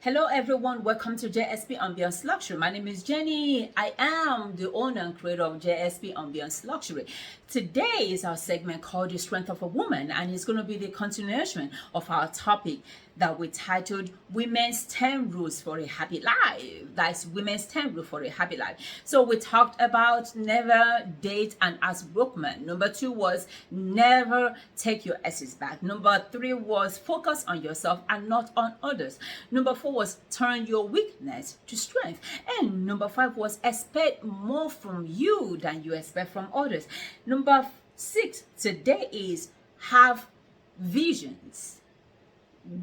Hello everyone, welcome to JSP Ambience Luxury. My name is Jenny. I am the owner and creator of JSP Ambience Luxury. Today is our segment called The Strength of a Woman, and it's going to be the continuation of our topic that we titled Women's 10 Rules for a Happy Life. That's Women's 10 Rules for a Happy Life. So we talked about never date an as-broke man. Number 2 was never take your exes back. Number 3 was focus on yourself and not on others. Number 4 was turn your weakness to strength. And number 5 was expect more from you than you expect from others. Number 6 today is have visions,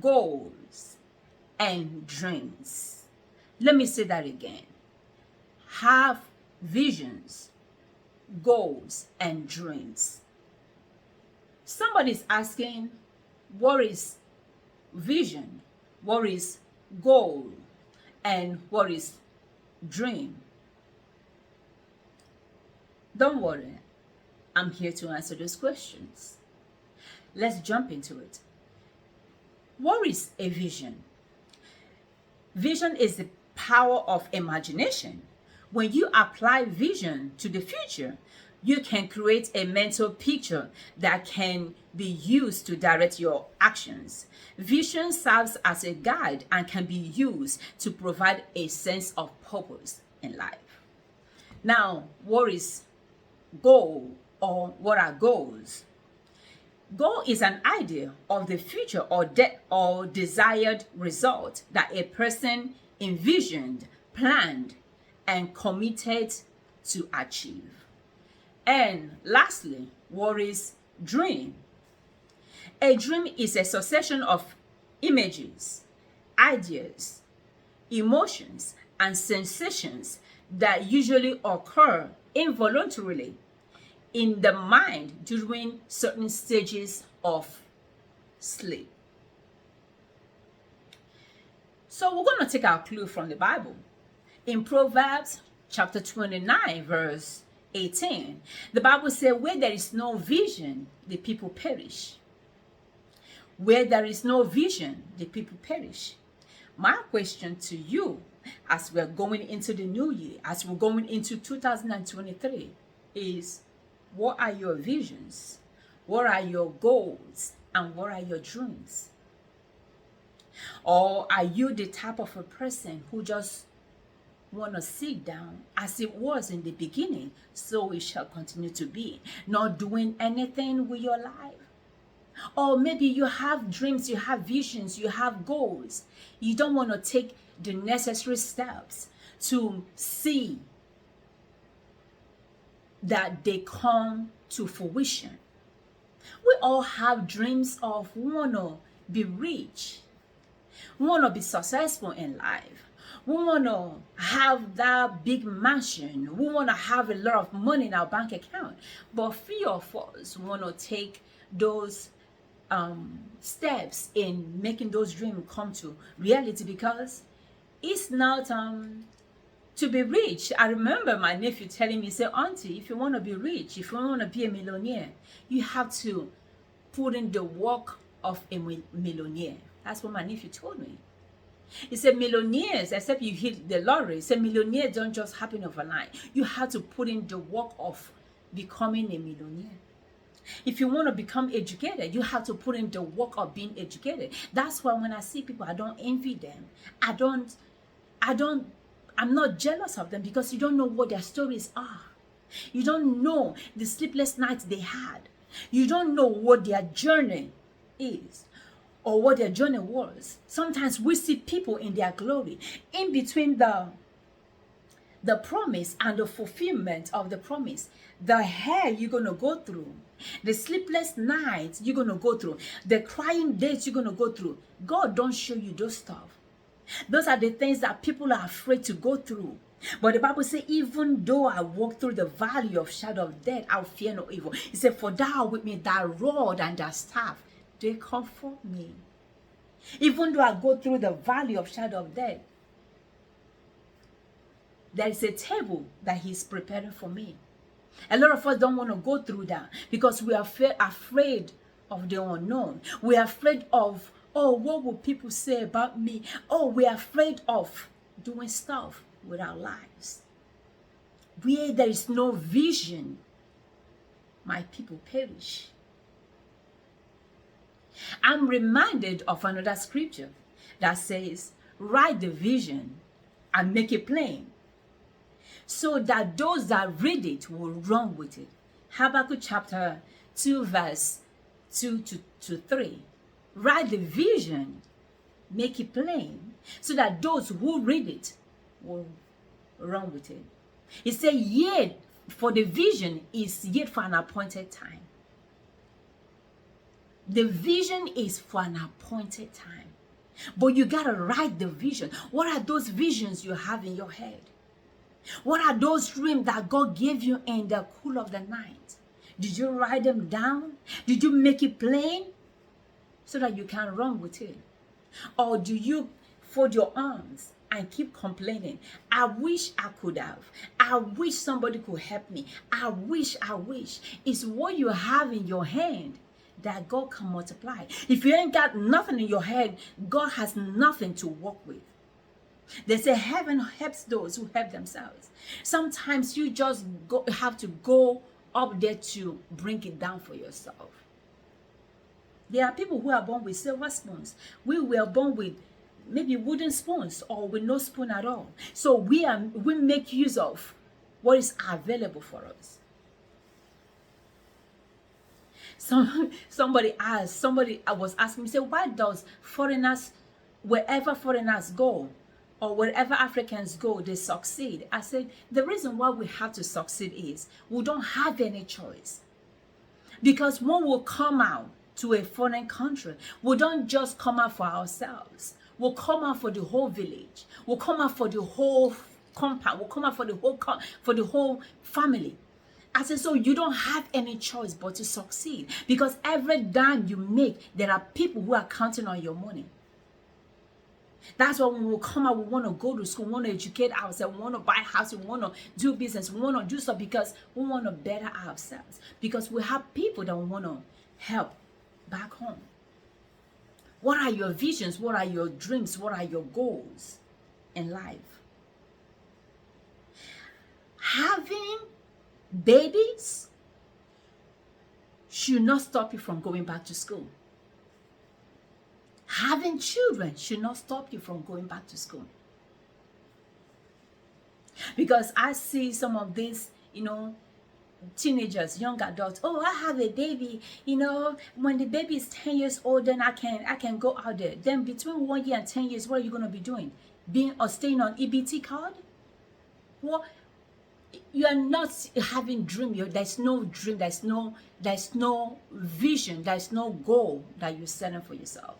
goals, and dreams. Let me say that again. Have visions, goals, and dreams. Somebody's asking, what is vision? What is goal? And what is dream? Don't worry, I'm here to answer those questions. Let's jump into it. What is a vision? Vision is the power of imagination. When you apply vision to the future, you can create a mental picture that can be used to direct your actions. Vision serves as a guide and can be used to provide a sense of purpose in life. Now, what is goal, or what are goals? Goal is an idea of the future or desired result that a person envisioned, planned, and committed to achieve. And lastly, what is dream? A dream is a succession of images, ideas, emotions, and sensations that usually occur involuntarily in the mind during certain stages of sleep. So we're going to take our clue from the Bible. In Proverbs chapter 29, verse 18, the Bible says, where there is no vision, the people perish. Where there is no vision, the people perish. My question to you, as we're going into the new year, as we're going into 2023, is, what are your visions? What are your goals? And what are your dreams? Or are you the type of a person who just want to sit down as it was in the beginning, so it shall continue to be, not doing anything with your life? Or maybe you have dreams, you have visions, you have goals. You don't want to take the necessary steps to see that they come to fruition. We all have dreams of we want to be rich. We want to be successful in life. We want to have that big mansion. We want to have a lot of money in our bank account. But few of us want to take those steps in making those dreams come to reality, because it's not to be rich. I remember my nephew telling me, say, auntie, if you want to be rich, if you want to be a millionaire, you have to put in the work of a millionaire. That's what my nephew told me. He said, millionaires, except you hit the lottery, he said, millionaires don't just happen overnight. You have to put in the work of becoming a millionaire. If you want to become educated, you have to put in the work of being educated. That's why when I see people, I don't envy them. I'm not jealous of them, because you don't know what their stories are. You don't know the sleepless nights they had. You don't know what their journey is, or what their journey was. Sometimes we see people in their glory. In between the promise and the fulfillment of the promise, the hell you're going to go through, the sleepless nights you're going to go through, the crying days you're going to go through, God don't show you those stuff. Those are the things that people are afraid to go through. But the Bible says, even though I walk through the valley of shadow of death, I'll fear no evil. He said, for thou with me, thy rod and thy staff, they comfort me. Even though I go through the valley of shadow of death, there is a table that he's preparing for me. A lot of us don't want to go through that because we are afraid of the unknown. We are afraid of Oh, what will people say about me? Oh, we're afraid of doing stuff with our lives. Where there is no vision, my people perish. I'm reminded of another scripture that says, write the vision and make it plain, so that those that read it will run with it. Habakkuk chapter 2 verse 2 to 3. Write the vision, make it plain, so that those who read it will run with it. He said, yet for the vision is yet for an appointed time. The vision is for an appointed time. But you got to write the vision. What are those visions you have in your head? What are those dreams that God gave you in the cool of the night? Did you write them down? Did you make it plain so that you can run with it? Or do you fold your arms and keep complaining? I wish I could have. I wish somebody could help me. I wish. It's what you have in your hand that God can multiply. If you ain't got nothing in your head, God has nothing to work with. They say heaven helps those who help themselves. Sometimes you just have to go up there to bring it down for yourself. There are people who are born with silver spoons. We were born with maybe wooden spoons or with no spoon at all. So we make use of what is available for us. Somebody was asking me, say, why does foreigners, wherever foreigners go, or wherever Africans go, they succeed? I said, the reason why we have to succeed is we don't have any choice. Because when we come out to a foreign country, we don't just come out for ourselves. We'll come out for the whole village. We'll come out for the whole compound. We'll come out for the whole family. I said, so you don't have any choice but to succeed. Because every dime you make, there are people who are counting on your money. That's why when we come out, we want to go to school, we want to educate ourselves, we want to buy a house, we want to do business, we want to do stuff because we want to better ourselves. Because we have people that we want to help back home. What are your visions? What are your dreams? What are your goals in life? Having babies should not stop you from going back to school. Having children should not stop you from going back to school. Because I see some of these, teenagers, young adults. Oh, I have a baby. When the baby is 10 years old, then I can go out there. Then between 1 year and 10 years, what are you going to be doing? Staying on EBT card? Well, you are not having dream. There's no dream. There's no vision. There's no goal that you're setting for yourself.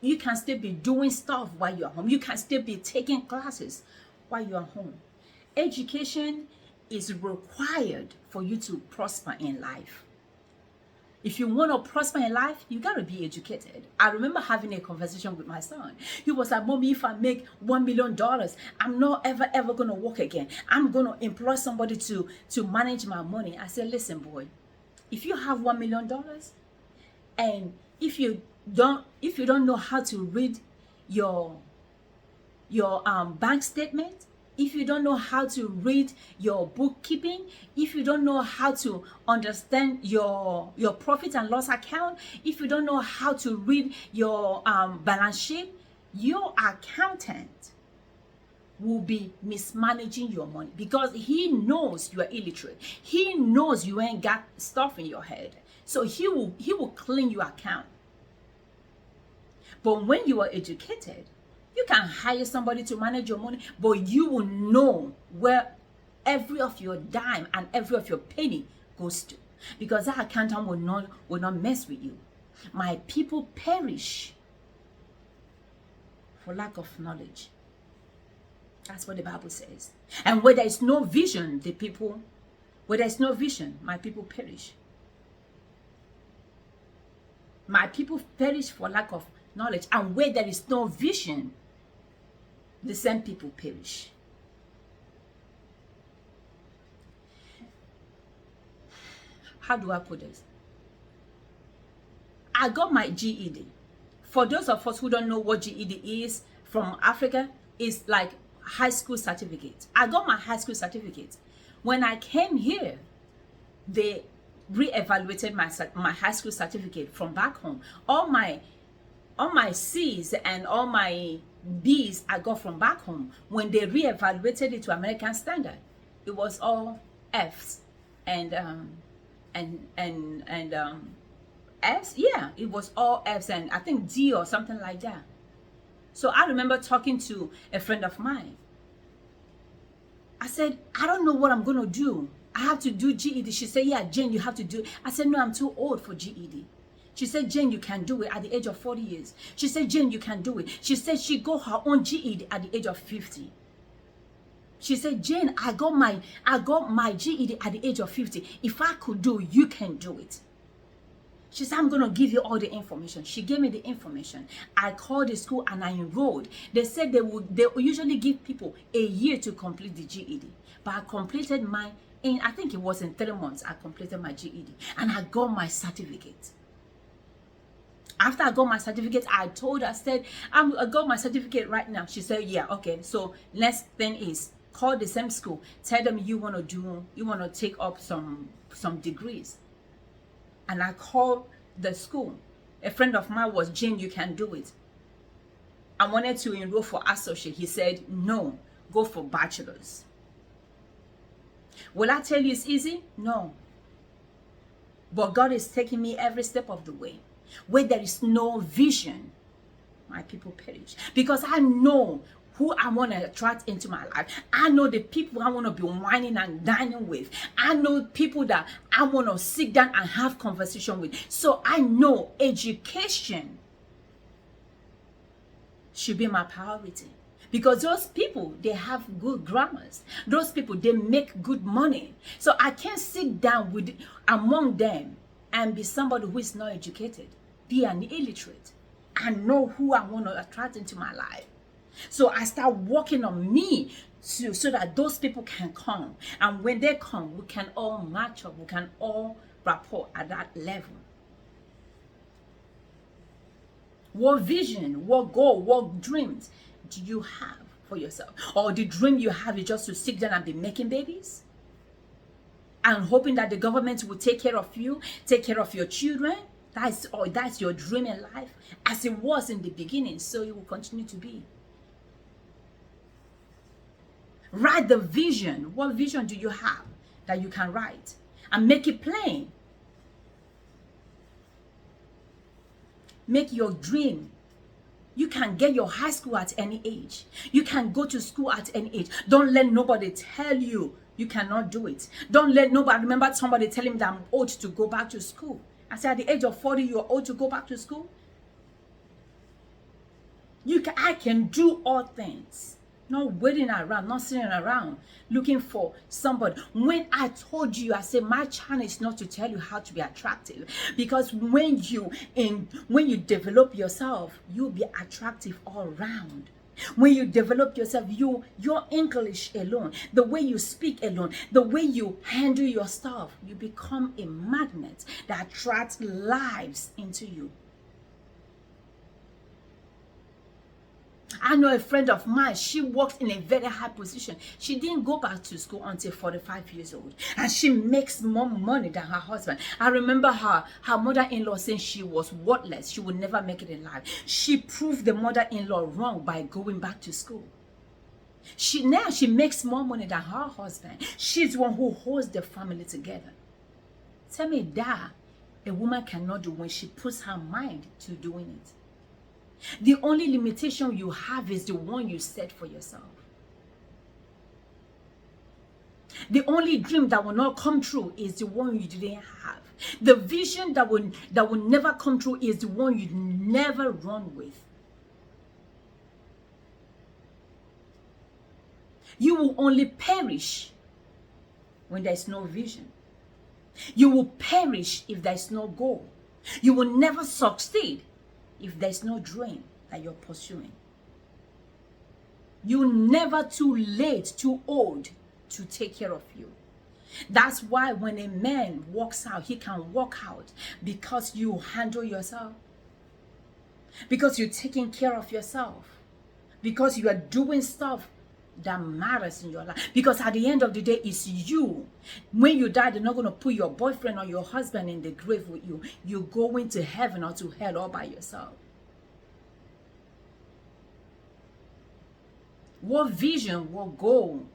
You can still be doing stuff while you're home. You can still be taking classes while you're home. Education is required for you to prosper in life. If you want to prosper in life, you got to be educated. I remember having a conversation with my son. He was like, Mommy, if I make $1 million, I'm not ever going to work again. I'm going to employ somebody to manage my money. I said, listen, boy, if you have $1 million and if you don't know how to read your bank statement, if you don't know how to read your bookkeeping, if you don't know how to understand your profit and loss account, if you don't know how to read your balance sheet, your accountant will be mismanaging your money because he knows you are illiterate. He knows you ain't got stuff in your head. So he will clean your account. But when you are educated, you can hire somebody to manage your money, but you will know where every of your dime and every of your penny goes to, because that accountant will not mess with you. My people perish for lack of knowledge. That's what the Bible says. And where there is no vision, my people perish. My people perish for lack of knowledge. And where there is no vision, the same people perish. How do I put this? I got my GED. For those of us who don't know what GED is from Africa, it's like high school certificate. I got my high school certificate. When I came here, they re-evaluated my high school certificate from back home. All my C's and all my B's I got from back home. When they re-evaluated it to American standard, it was all F's and F's. Yeah, it was all F's and I think D or something like that. So I remember talking to a friend of mine. I said, I don't know what I'm gonna do. I have to do GED. She said, yeah, Jane, you have to do it. I said, no, I'm too old for GED. She said, Jane, you can do it at the age of 40 years. She said, Jane, you can do it. She said she got her own GED at the age of 50. She said, Jane, I got my GED at the age of 50. If I could do it, you can do it. She said, I'm going to give you all the information. She gave me the information. I called the school and I enrolled. They said they usually give people a year to complete the GED. But I completed mine I think it was in 3 months. I completed my GED and I got my certificate. After I got my certificate, I told her, I said, I got my certificate right now. She said, yeah, okay. So next thing is call the same school. Tell them you want to take up some degrees. And I called the school. A friend of mine was, Jane, you can do it. I wanted to enroll for associate. He said, no, go for bachelor's. Will I tell you it's easy? No. But God is taking me every step of the way. Where there is no vision, my people perish. Because I know who I want to attract into my life. I know the people I want to be whining and dining with. I know people that I want to sit down and have conversation with. So I know education should be my priority. Because those people, they have good grammars. Those people, they make good money. So I can't sit down among them and be somebody who is not educated, be an illiterate, and know who I want to attract into my life. So I start working on me so that those people can come. And when they come, we can all match up. We can all rapport at that level. What vision, what goal, what dreams do you have for yourself? Or the dream you have is just to sit down and be making babies? And hoping that the government will take care of you, take care of your children? That's your dream in life? As it was in the beginning, so it will continue to be. Write the vision. What vision do you have that you can write? And make it plain. Make your dream. You can get your high school at any age. You can go to school at any age. Don't let nobody tell you you cannot do it. Don't let nobody, I remember somebody telling me that I'm old to go back to school. I said, at the age of 40, you're old to go back to school? I can do all things. Not waiting around, not sitting around looking for somebody. When I told you, I said my channel is not to tell you how to be attractive, because when you develop yourself, you'll be attractive all around. When you develop yourself, your English alone, the way you speak alone, the way you handle your stuff, you become a magnet that attracts lives into you. I know a friend of mine, she worked in a very high position. She didn't go back to school until 45 years old. And she makes more money than her husband. I remember her mother-in-law saying she was worthless. She would never make it in life. She proved the mother-in-law wrong by going back to school. Now she makes more money than her husband. She's the one who holds the family together. Tell me that a woman cannot do when she puts her mind to doing it. The only limitation you have is the one you set for yourself. The only dream that will not come true is the one you didn't have. The vision that will never come true is the one you never run with. You will only perish when there is no vision. You will perish if there is no goal. You will never succeed if there's no dream that you're pursuing. You're never too late, too old to take care of you. That's why when a man walks out, he can walk out because you handle yourself, because you're taking care of yourself, because you are doing stuff that matters in your life. Because at the end of the day, it's you. When you die, they're not going to put your boyfriend or your husband in the grave with you. You're going to heaven or to hell all by yourself. What vision, what goal,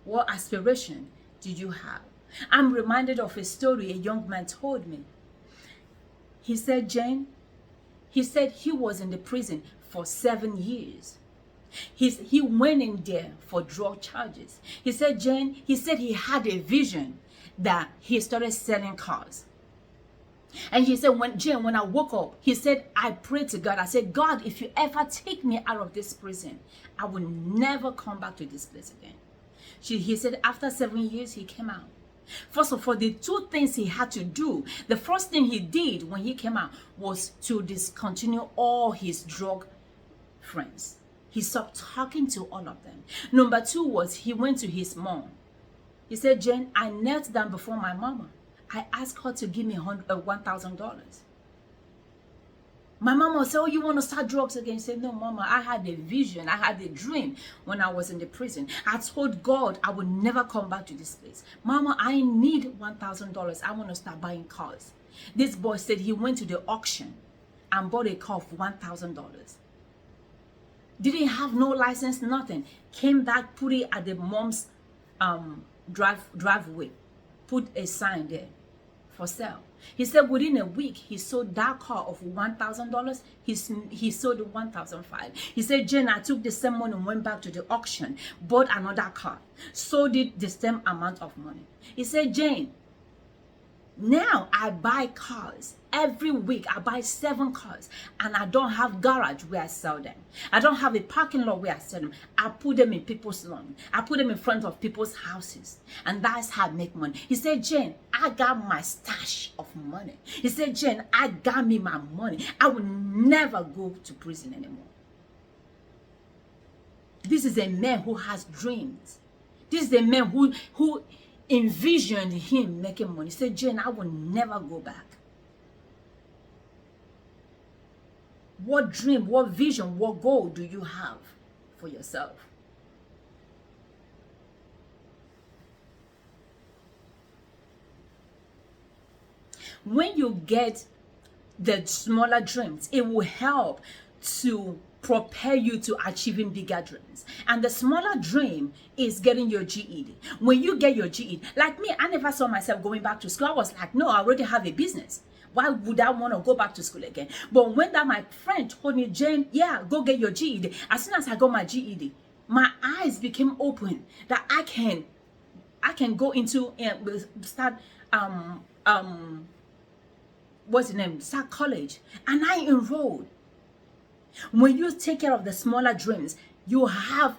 what aspiration did you have? I'm reminded of a story a young man told me. He said, Jane, he said he was in the prison for 7 years. He went in there for drug charges. He said, Jane, he said he had a vision that he started selling cars. And he said, when I woke up, he said, I prayed to God. I said, God, if you ever take me out of this prison, I will never come back to this place again. He said, after 7 years, he came out. First of all, the two things he had to do, the first thing he did when he came out was to discontinue all his drug friends. He stopped talking to all of them. Number two was he went to his mom. He said, Jane, I knelt down before my mama. I asked her to give me $1,000. My mama said, oh, you want to start drugs again? He said, no, mama, I had a vision. I had a dream when I was in the prison. I told God I would never come back to this place. Mama, I need $1,000. I want to start buying cars. This boy said he went to the auction and bought a car for $1,000. Didn't have no license, nothing. Came back, put it at the mom's driveway. Put a sign there for sale. He said within a week, he sold that car of $1,000. He sold it $1,500. He said, Jane, I took the same money and went back to the auction, bought another car, sold it the same amount of money. He said, Jane, now I buy cars. Every week I buy 7 cars and I don't have garage where I sell them. I don't have a parking lot where I sell them. I put them in people's lawn. I put them in front of people's houses. And that's how I make money. He said, Jane, I got my stash of money. He said, Jane, I got me my money. I will never go to prison anymore. This is a man who has dreams. This is a man who envisioned him making money. He said, Jane, I will never go back. What dream, what vision, what goal do you have for yourself? When you get the smaller dreams, it will help to propel you to achieving bigger dreams. And the smaller dream is getting your GED. When you get your GED, like me, I never saw myself going back to school. I was like, no, I already have a business. Why would I want to go back to school again? But when that my friend told me, Jane, yeah, go get your GED. As soon as I got my GED, my eyes became open that I can go into and start what's the name? Start college. And I enrolled. When you take care of the smaller dreams, you have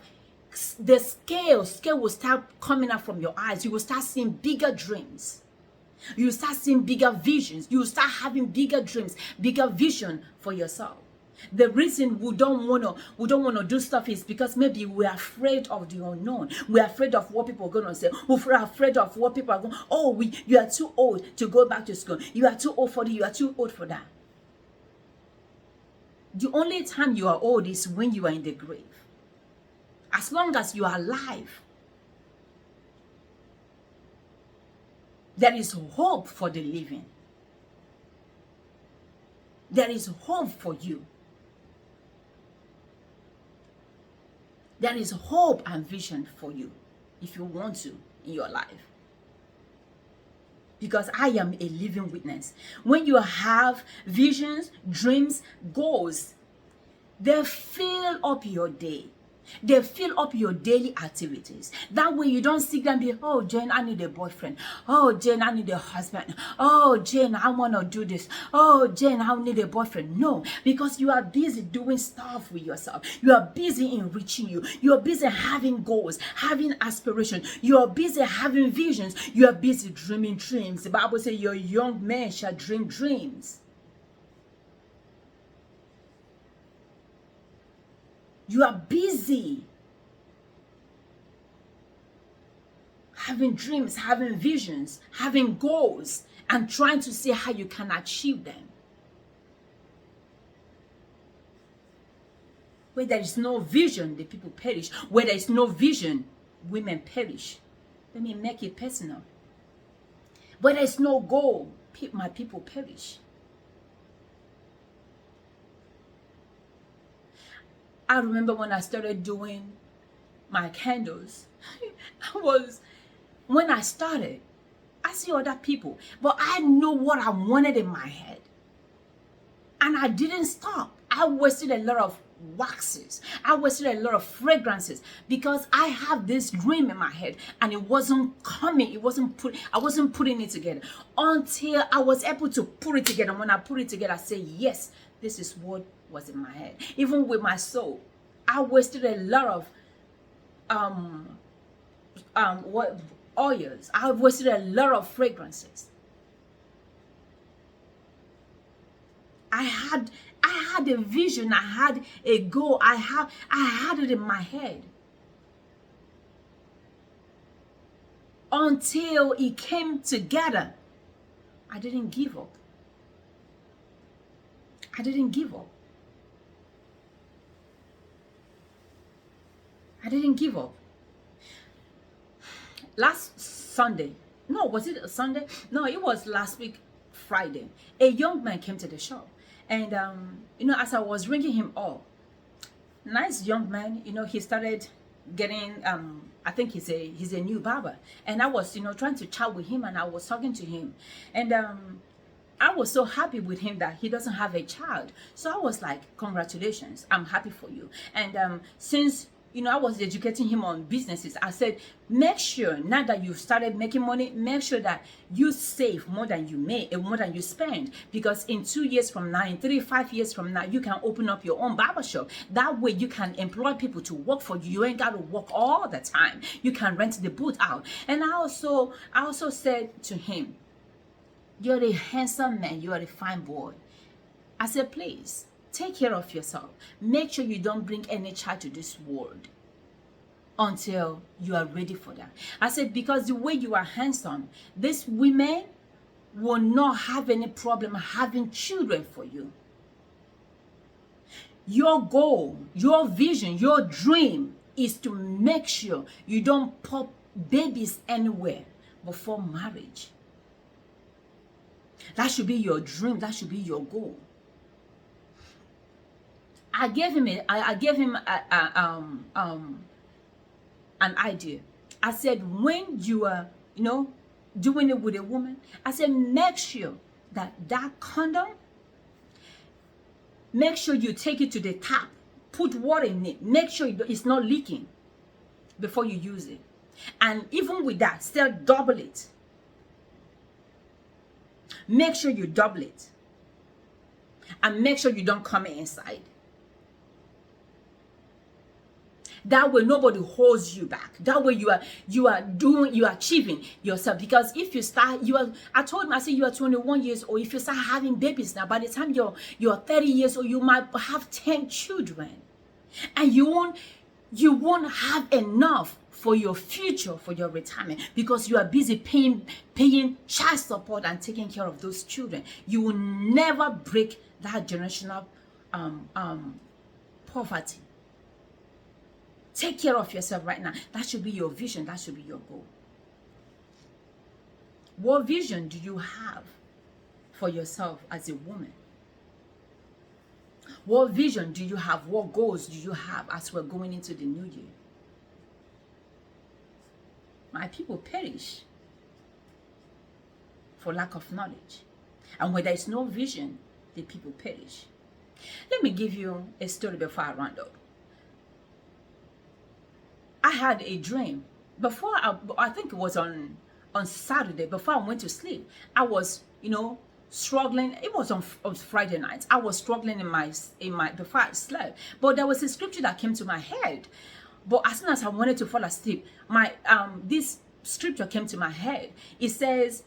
the scale will start coming out from your eyes. You will start seeing bigger dreams. You start seeing bigger visions. You start having bigger dreams, bigger vision for yourself. The reason we don't wanna do stuff is because maybe we're afraid of the unknown. We're afraid of what people are gonna say. We're afraid of what people are going. Oh, you are too old to go back to school. You are too old for this. You are too old for that. The only time you are old is when you are in the grave. As long as you are alive, there is hope for the living. There is hope for you. There is hope and vision for you if you want to in your life. Because I am a living witness. When you have visions, dreams, goals, they fill up your day. They fill up your daily activities. That way you don't sit there and be, oh, Jane, I need a boyfriend. Oh, Jane, I need a husband. Oh, Jane, I want to do this. Oh, Jane, I need a boyfriend. No, because you are busy doing stuff with yourself. You are busy enriching you. You are busy having goals, having aspirations. You are busy having visions. You are busy dreaming dreams. The Bible says your young men shall dream dreams. You are busy having dreams, having visions, having goals, and trying to see how you can achieve them. Where there is no vision, the people perish. Where there is no vision, women perish. Let me make it personal. Where there is no goal, my people perish. I remember when I started doing my candles, when I started, I see other people, but I know what I wanted in my head. And I didn't stop. I wasted a lot of waxes. I wasted a lot of fragrances because I have this dream in my head and it wasn't coming. I wasn't putting it together until I was able to put it together. When I put it together, I say, yes, this is what was in my head. Even with my soul, I wasted a lot of oils. I wasted a lot of fragrances. I had a vision, I had a goal, I had it in my head. Until it came together, I didn't give up. I didn't give up. I didn't give up. Last Sunday, no, was it a Sunday? No, it was last week, Friday. A young man came to the shop. And, as I was ringing him up, nice young man, he started getting, I think he's a new barber. And I was, trying to chat with him and I was talking to him. And I was so happy with him that he doesn't have a child. So I was like, congratulations, I'm happy for you. And since I was educating him on businesses, I said, make sure now that you've started making money, make sure that you save more than you make and more than you spend. Because in 2 years from now, in 5 years from now, you can open up your own barbershop. That way you can employ people to work for you. You ain't got to work all the time. You can rent the booth out. And I also said to him, you're a handsome man. You're a fine boy. I said, please, take care of yourself. Make sure you don't bring any child to this world until you are ready for that. I said, because the way you are handsome, these women will not have any problem having children for you. Your goal, your vision, your dream is to make sure you don't pop babies anywhere before marriage. That should be your dream. That should be your goal. I gave him an idea. I said, when you are, doing it with a woman, I said, make sure that condom, make sure you take it to the tap, put water in it, make sure it's not leaking before you use it. And even with that, still double it. Make sure you double it. And make sure you don't come inside. That way nobody holds you back. That way you are achieving yourself. Because if you start, I told him, I said, you are 21 years old. If you start having babies now, by the time you're 30 years old, you might have 10 children. And you won't have enough for your future, for your retirement, because you are busy paying child support and taking care of those children. You will never break that generational poverty. Take care of yourself right now. That should be your vision. That should be your goal. What vision do you have for yourself as a woman? What vision do you have? What goals do you have as we're going into the new year? My people perish for lack of knowledge. And where there is no vision, the people perish. Let me give you a story before I round up. I had a dream. Before, I think it was on Saturday, before I went to sleep, I was, struggling. It was on Friday night. I was struggling in my before I slept. But there was a scripture that came to my head. But as soon as I wanted to fall asleep, this scripture came to my head. It says,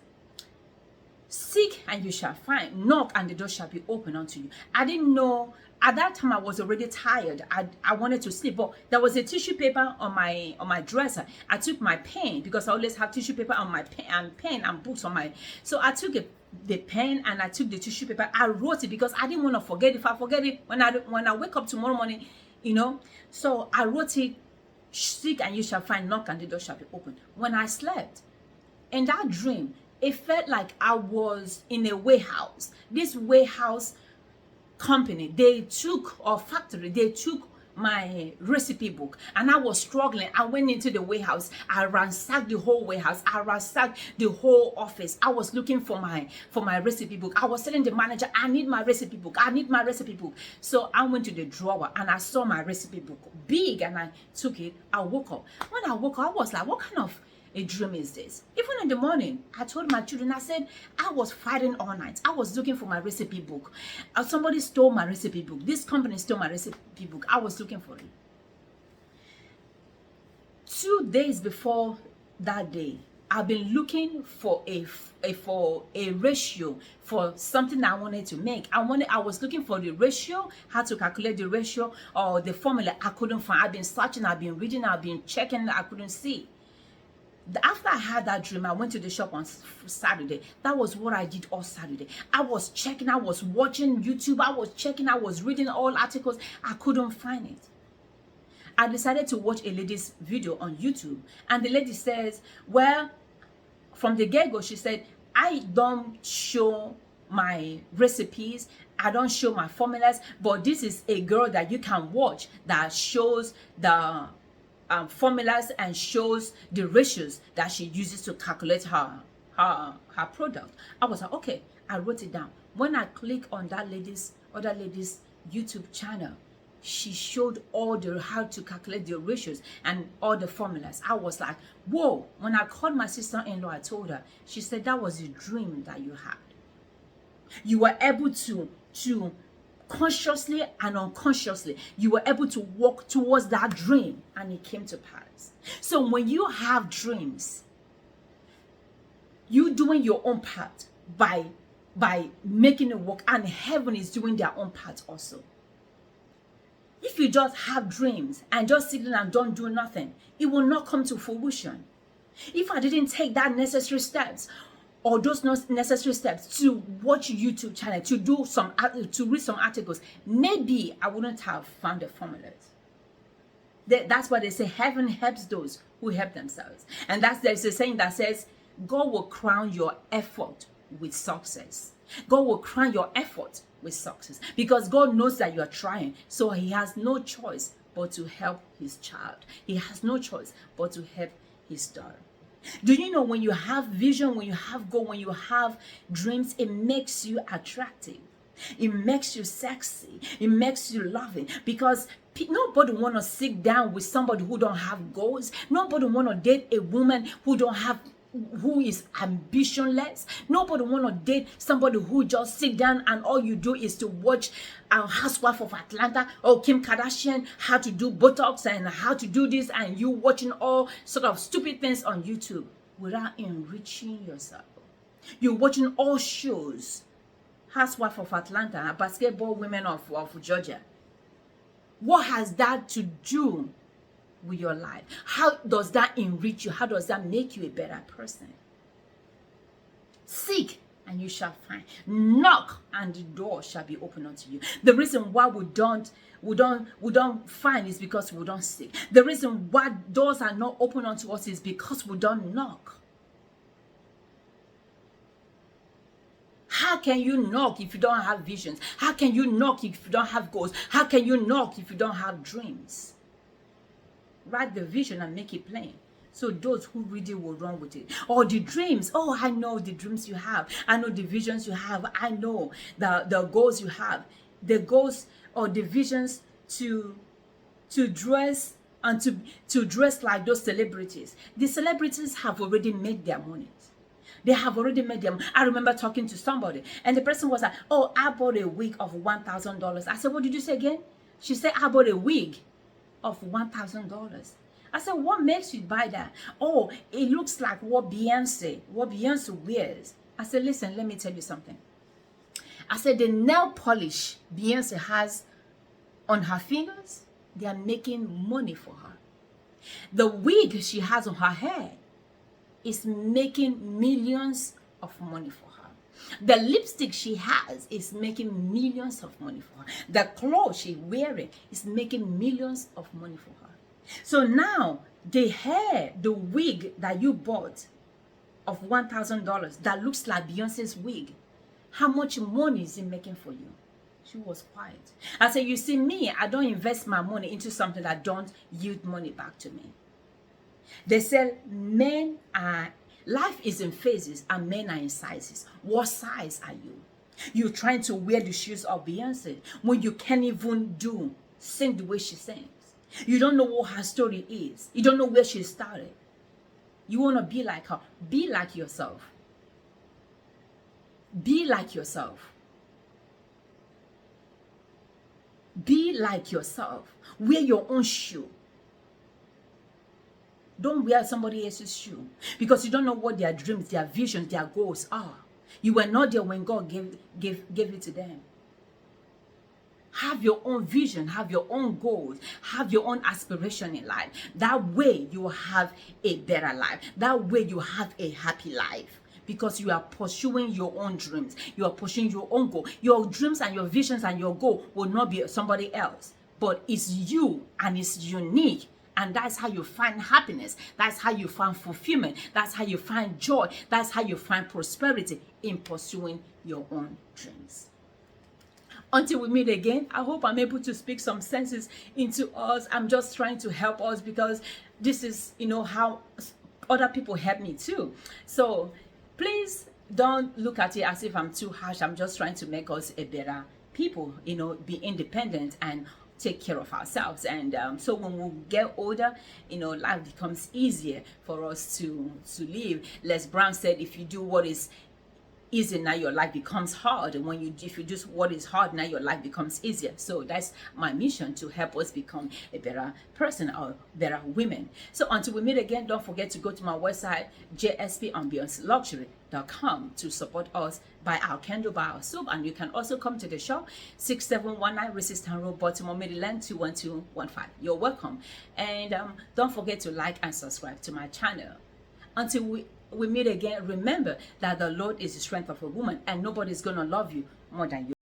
Seek and you shall find. Knock and the door shall be open unto you. I didn't know. At that time, I was already tired. I wanted to sleep, but there was a tissue paper on my dresser. I took my pen because I always have tissue paper on my pen and books on my. So I took the pen and I took the tissue paper. I wrote it because I didn't want to forget. If I forget it when I wake up tomorrow morning, So I wrote it. Seek and you shall find. Knock and the door shall be open. When I slept, in that dream, it felt like I was in a warehouse. This warehouse company, they took my recipe book, and I was struggling. I went into the warehouse. I ransacked the whole warehouse. I ransacked the whole office. I was looking for my recipe book. I was telling the manager, I need my recipe book. I need my recipe book. So I went to the drawer and I saw my recipe book big, and I took it. I woke up. When I woke up, I was like, what kind of a dream is this? Even in the morning, I told my children, I said, I was fighting all night. I was looking for my recipe book. Somebody stole my recipe book. This company stole my recipe book. I was looking for it. 2 days before that day, I've been looking for a ratio for something I wanted to make. I was looking for the ratio, how to calculate the ratio or the formula. I couldn't find. I've been searching, I've been reading, I've been checking, I couldn't see. After I had that dream, I went to the shop on Saturday. That was what I did all Saturday. I was checking, I was watching YouTube, I was checking, I was reading all articles. I couldn't find it. I decided to watch a lady's video on YouTube, and the lady says, well, from the get-go, she said, I don't show my recipes, I don't show my formulas, but this is a girl that you can watch that shows the formulas and shows the ratios that she uses to calculate her product. I was like, okay. I wrote it down. When I click on that other lady's YouTube channel, she showed how to calculate the ratios and all the formulas. I was like, whoa. When I called my sister-in-law, I told her. She said that was a dream that you had. You were able to consciously and unconsciously, you were able to walk towards that dream, and it came to pass. So when you have dreams, you doing your own part by making it work, and heaven is doing their own part also. If you just have dreams and just sit down and don't do nothing, it will not come to fruition. If I didn't take that necessary steps, or those necessary steps to watch YouTube channel, to read some articles, maybe I wouldn't have found the formulas. That's why they say heaven helps those who help themselves. And there's a saying that says, God will crown your effort with success. God will crown your effort with success, because God knows that you are trying. So he has no choice but to help his child. He has no choice but to help his daughter. Do you know, when you have vision, when you have goal, when you have dreams, it makes you attractive. It makes you sexy. It makes you loving, because nobody want to sit down with somebody who don't have goals. Nobody want to date a woman who is ambitionless. Nobody want to date somebody who just sit down and all you do is to watch Housewife of Atlanta or Kim Kardashian, how to do Botox and how to do this, and you watching all sort of stupid things on YouTube without enriching yourself. You're watching all shows, Housewife of Atlanta, Basketball Women of Georgia. What has that to do with your life? How does that enrich you? How does that make you a better person? Seek and you shall find. Knock and the door shall be opened unto you. The reason why we don't find is because we don't seek. The reason why doors are not open unto us is because we don't knock. How can you knock if you don't have visions? How can you knock if you don't have goals? How can you knock if you don't have dreams? Write the vision and make it plain, so those who read it will run with it. Or the dreams. Oh, I know the dreams you have. I know the visions you have. I know the goals you have. The goals or the visions to dress and to dress like those celebrities. The celebrities have already made their money. They have already made them. I remember talking to somebody, and the person was like, oh, I bought a wig of $1,000. I said, what did you say again? She said, I bought a wig of $1,000. I said, what makes you buy that? Oh, it looks like what Beyonce wears. I said, listen, let me tell you something. I said, the nail polish Beyonce has on her fingers, they are making money for her. The wig she has on her hair is making millions of money for her. The lipstick she has is making millions of money for her. The clothes she's wearing is making millions of money for her. So now, the hair, the wig that you bought of $1,000 that looks like Beyonce's wig, how much money is it making for you? She was quiet. I said, you see me, I don't invest my money into something that don't yield money back to me. They said life is in phases and men are in sizes. What size are you? You're trying to wear the shoes of Beyonce when you can't even sing the way she sings. You don't know what her story is. You don't know where she started. You want to be like her. Be like yourself. Be like yourself. Be like yourself. Wear your own shoe. Don't wear somebody else's shoe because you don't know what their dreams, their visions, their goals are. You were not there when God gave it to them. Have your own vision, have your own goals, have your own aspiration in life. That way you will have a better life. That way you have a happy life. Because you are pursuing your own dreams. You are pursuing your own goal. Your dreams and your visions and your goal will not be somebody else. But it's you and it's unique. And that's how you find happiness. That's how you find fulfillment. That's how you find joy. That's how you find prosperity in pursuing your own dreams. Until we meet again, I hope I'm able to speak some senses into us. I'm just trying to help us because this is, how other people help me too. So please don't look at it as if I'm too harsh. I'm just trying to make us a better people, be independent and take care of ourselves. And so when we get older, life becomes easier for us to live. Les Brown said, if you do what is easy, now your life becomes hard. And if you do what is hard, now your life becomes easier. So that's my mission, to help us become a better person or better women. So until we meet again, don't forget to go to my website, jspambianceluxury.com, to support us, buy our candle, buy our soap, and you can also come to the shop, 6719 Reisterstown Road, Baltimore, Maryland, 21215. You're welcome. And don't forget to like and subscribe to my channel. Until we meet again, remember that the Lord is the strength of a woman, and nobody's going to love you more than you.